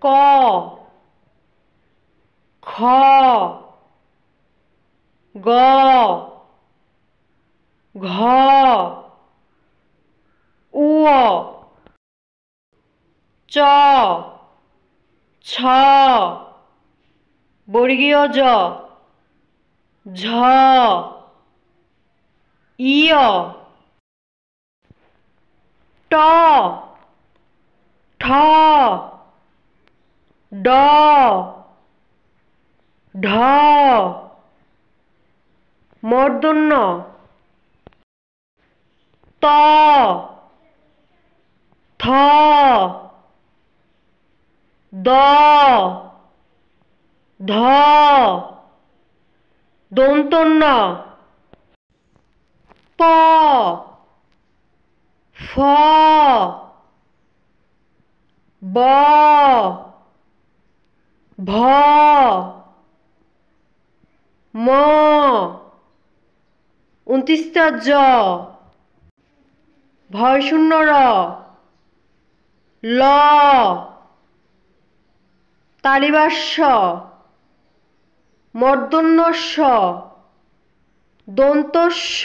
ক খ গ ঘ উ চ ছ বর্গীয় জ ঝ ইয় ট ঠ ড ঢ মূর্ধন্য ত থ দ ধ দন্তন্য প ফ ব ভ ম ২৯টা জ ভয়শূন্য র ল তালিবাস্য মূর্ধন্য ষ দন্তস্ব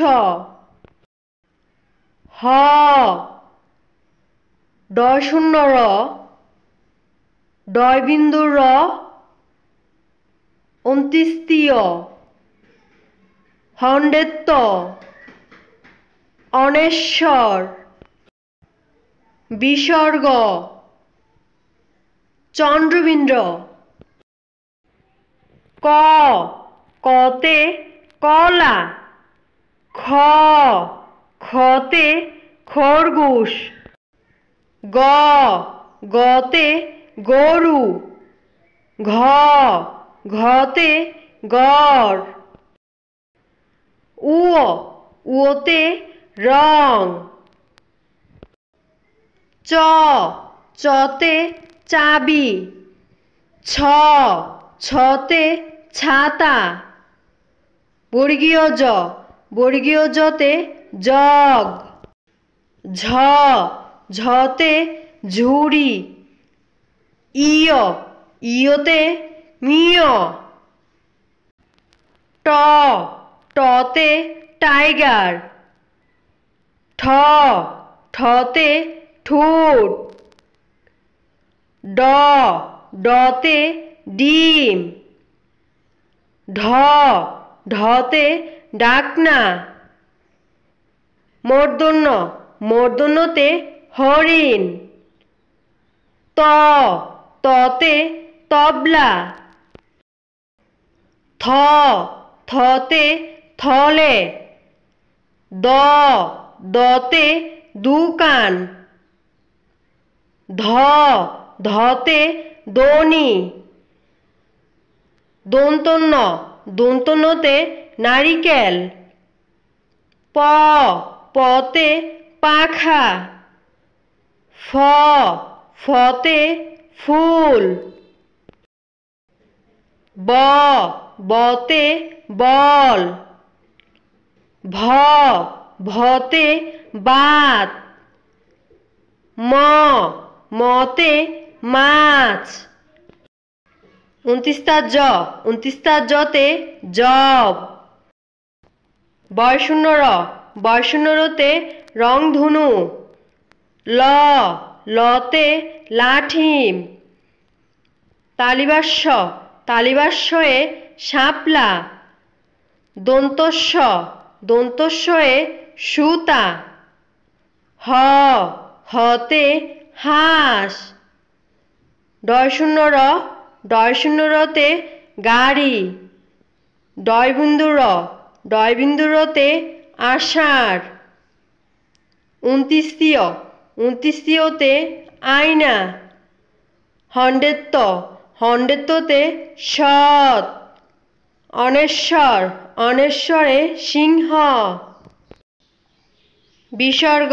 হ ডয়শূন্য র ডয়বিন্দু র অন্ত্যেষ্টিয় হন্ডেত্ব অনেশ্বর বিসর্গ চন্দ্রবিন্দু ক কতে কলা খ খতে খরগোশ গ গতে গরু ঘ ঘতে গড় উ উতে রং চ চতে চাবি ছ ছতে ছাতা বর্গীয় জ বর্গীয় জতে জগ ঝ ঝতে ঝুড়ি ইয় ইয়তে মিয় ট টতে টাইগার ঠ ঠতে ঠোঁট ড ডতে ডিম ঢ ঢতে ডাকনা মূর্ধন্য মূর্ধন্যতে হরিণ ত ততে তবলা থ থতে থলে দ দতে দোকান ধ ধতে দনি দন্তন্য দন্তন্যতে নারিকেল প পতে পাখা ফ ফতে ফুল ব বতে বল ভ ভতে বাত ম মতে মাছ ২৯টা জ ২৯টা জতে জব বয়শূন্য র বয়শূন্য রতে রংধনু ল লতে লাঠিম তালিবাস্য তালিবাস্যে শাপলা দন্তস্ব দন্তস্বয়ে সুতা হ হতে হাঁস ডয়শূন্য র ডয়শূন্য রতে গাড়ি ডয়বিন্দু র ডয়বিন্দু রতে আষাঢ় ২৯য় ২৯য়তে আয়না হন্ডেত্ব হন্ডেত্বতে সৎ অনেশ্বর অনেশ্বরে সিংহ বিসর্গ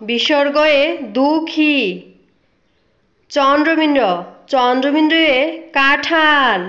বিসর্গয়ে দুঃখী চন্দ্রবিন্দু চন্দ্রবিন্দুয়ে কাঁঠাল